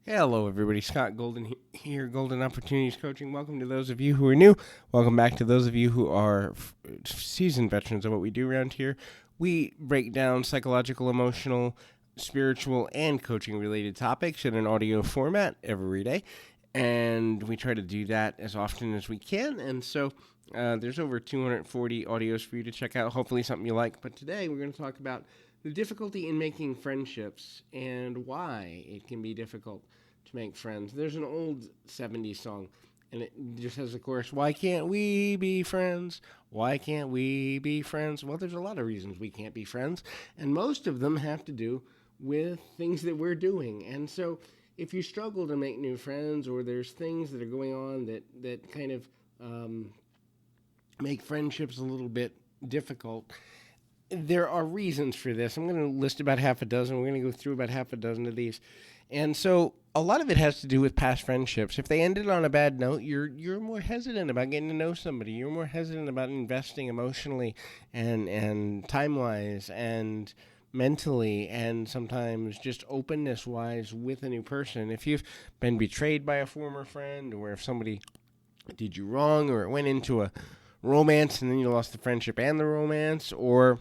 Hello, everybody. Scott Golden here, Golden Opportunities Coaching. Welcome to those of you who are new. Welcome back to those of you who are seasoned veterans of what we do around here. We break down psychological, emotional, spiritual, and coaching related topics in an audio format every day. And we try to do that as often as we can. And so there's over 240 audios for you to check out. Hopefully, something you like. But today we're going to talk about the difficulty in making friendships and why it can be difficult to make friends. There's an old 70s song, and it just has the chorus, "Why can't we be friends? Why can't we be friends?" Well, there's a lot of reasons we can't be friends, and most of them have to do with things that we're doing. And so if you struggle to make new friends, or there's things that are going on that kind of make friendships a little bit difficult, there are reasons for this. I'm going to list about half a dozen. We're going to go through about half a dozen of these. And so a lot of it has to do with past friendships. If they ended on a bad note, you're more hesitant about getting to know somebody. You're more hesitant about investing emotionally and time-wise and mentally and sometimes just openness-wise with a new person. If you've been betrayed by a former friend, or if somebody did you wrong, or it went into a romance and then you lost the friendship and the romance, or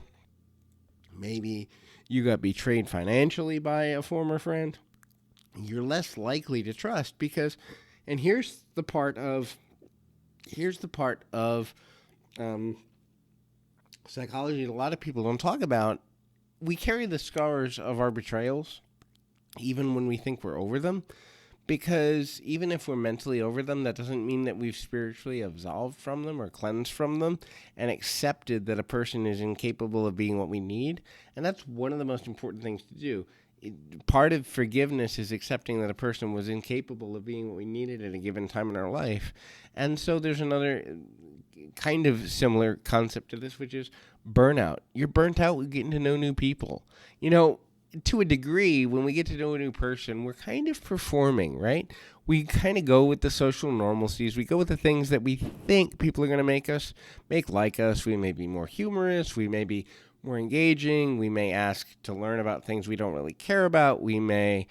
maybe you got betrayed financially by a former friend, you're less likely to trust because, and here's the part of psychology that a lot of people don't talk about. We carry the scars of our betrayals even when we think we're over them, because even if we're mentally over them, that doesn't mean that we've spiritually absolved from them or cleansed from them and accepted that a person is incapable of being what we need. And that's one of the most important things to do. Part of forgiveness is accepting that a person was incapable of being what we needed at a given time in our life. And so there's another kind of similar concept to this, which is burnout. You're burnt out with getting to know new people. To a degree, when we get to know a new person, we're kind of performing, right? We kind of go with the social normalcies. We go with the things that we think people are going to make like us. We may be more humorous. We may be more engaging. We may ask to learn about things we don't really care about. We may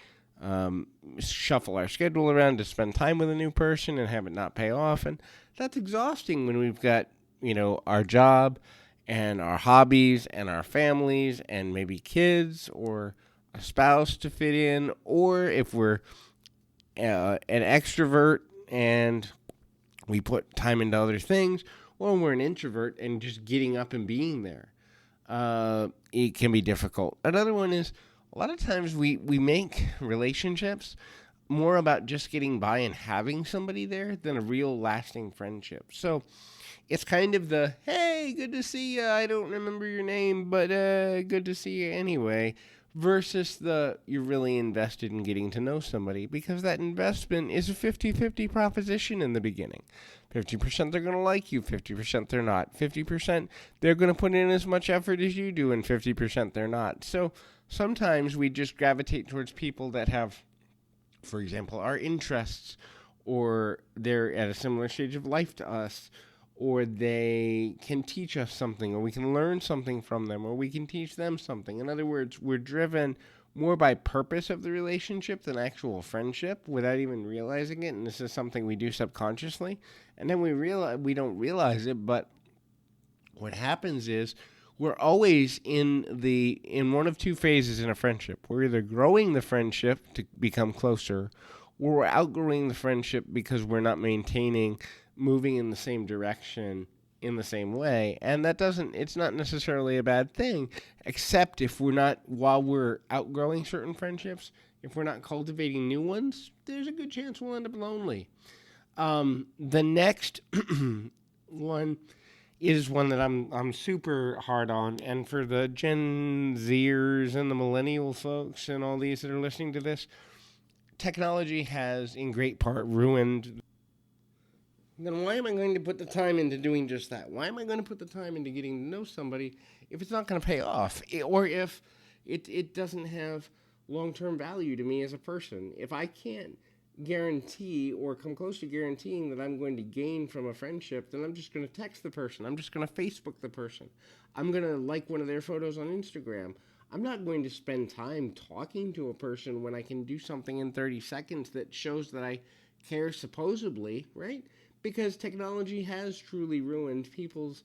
shuffle our schedule around to spend time with a new person and have it not pay off. And that's exhausting when we've got, our job and our hobbies and our families and maybe kids or a spouse to fit in, or if we're an extrovert and we put time into other things, or we're an introvert and just getting up and being there. It can be difficult. Another one is a lot of times we make relationships more about just getting by and having somebody there than a real lasting friendship. So it's kind of the, hey, good to see you. I don't remember your name, but good to see you anyway, versus the, you're really invested in getting to know somebody, because that investment is a 50-50 proposition in the beginning. 50% they're going to like you, 50% they're not. 50% they're going to put in as much effort as you do, and 50% they're not. So sometimes we just gravitate towards people that have, for example, our interests, or they're at a similar stage of life to us, or they can teach us something, or we can learn something from them, or we can teach them something. In other words, we're driven more by purpose of the relationship than actual friendship without even realizing it. And this is something we do subconsciously. And then we don't realize it, but what happens is we're always in one of two phases in a friendship. We're either growing the friendship to become closer, or we're outgrowing the friendship because we're not moving in the same direction in the same way. And it's not necessarily a bad thing, except if we're not, while we're outgrowing certain friendships, if we're not cultivating new ones, there's a good chance we'll end up lonely. The next one is one that I'm super hard on, and for the Gen Zers and the millennial folks and all these that are listening to this, technology has in great part ruined. Then why am I going to put the time into doing just that? Why am I going to put the time into getting to know somebody if it's not going to pay off, or if it doesn't have long-term value to me as a person? If I can't guarantee or come close to guaranteeing that I'm going to gain from a friendship, then I'm just going to text the person. I'm just going to Facebook the person. I'm going to like one of their photos on Instagram. I'm not going to spend time talking to a person when I can do something in 30 seconds that shows that I care, supposedly, right? Because technology has truly ruined people's,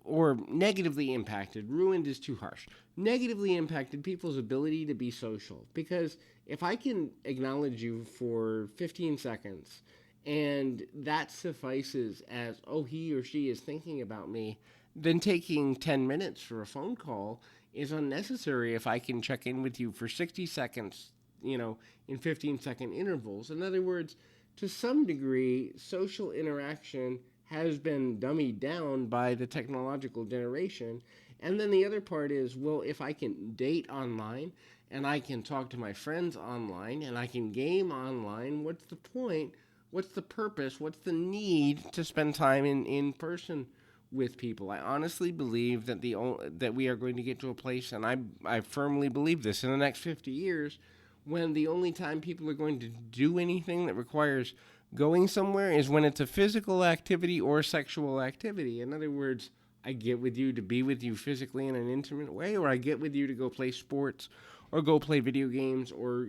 or negatively impacted, ruined is too harsh, negatively impacted people's ability to be social. Because if I can acknowledge you for 15 seconds and that suffices as, oh, he or she is thinking about me, then taking 10 minutes for a phone call is unnecessary if I can check in with you for 60 seconds, in 15-second intervals. In other words, to some degree, social interaction has been dummied down by the technological generation. And then the other part is, well, if I can date online and I can talk to my friends online and I can game online, what's the point? What's the purpose? What's the need to spend time in person with people? I honestly believe that that we are going to get to a place, and I firmly believe this, in the next 50 years, when the only time people are going to do anything that requires going somewhere is when it's a physical activity or sexual activity. In other words, I get with you to be with you physically in an intimate way, or I get with you to go play sports or go play video games or,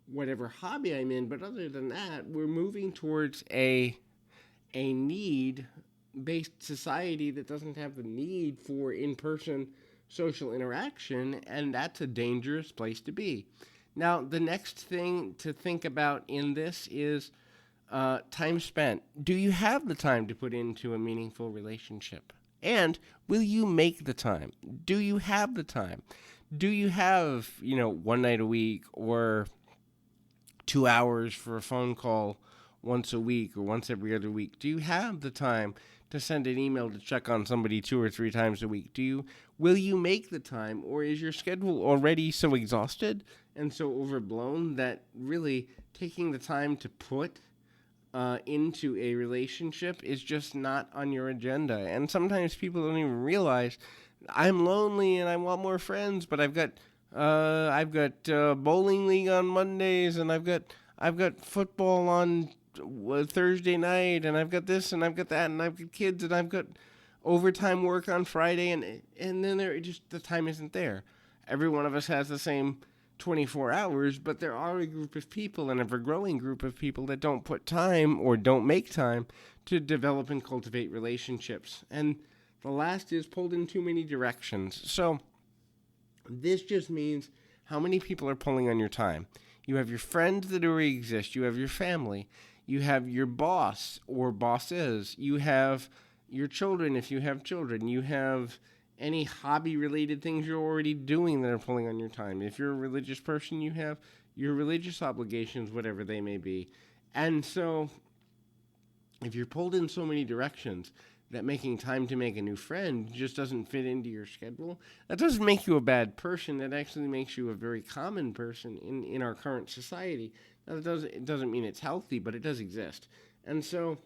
whatever hobby I'm in. But other than that, we're moving towards a need based society that doesn't have the need for in person social interaction, and that's a dangerous place to be. Now, the next thing to think about in this is time spent. Do you have the time to put into a meaningful relationship? And will you make the time? Do you have the time? Do you have, one night a week or 2 hours for a phone call once a week or once every other week? Do you have the time to send an email to check on somebody 2 or 3 times a week? Will you make the time, or is your schedule already so exhausted and so overblown that really taking the time to put into a relationship is just not on your agenda? And sometimes people don't even realize, I'm lonely and I want more friends, but I've got bowling league on Mondays, and I've got football on Thursday night, and I've got this and I've got that, and I've got kids, and I've got overtime work on Friday, and then the time isn't there. Every one of us has the same 24 hours, but there are a group of people, and a growing group of people, that don't put time or don't make time to develop and cultivate relationships. And the last is pulled in too many directions. So this just means how many people are pulling on your time. You have your friends that already exist. You have your family. You have your boss or bosses. You have your children if you have children. You have any hobby-related things you're already doing that are pulling on your time. If you're a religious person, you have your religious obligations, whatever they may be. And so if you're pulled in so many directions that making time to make a new friend just doesn't fit into your schedule, that doesn't make you a bad person. That actually makes you a very common person in our current society. Now, it doesn't mean it's healthy, but it does exist. And so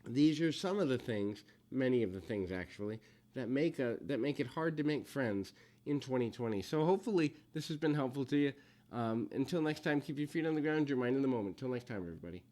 these are some of the things, many of the things actually, that make it hard to make friends in 2020. So hopefully this has been helpful to you. Until next time, keep your feet on the ground, your mind in the moment. Until next time, everybody.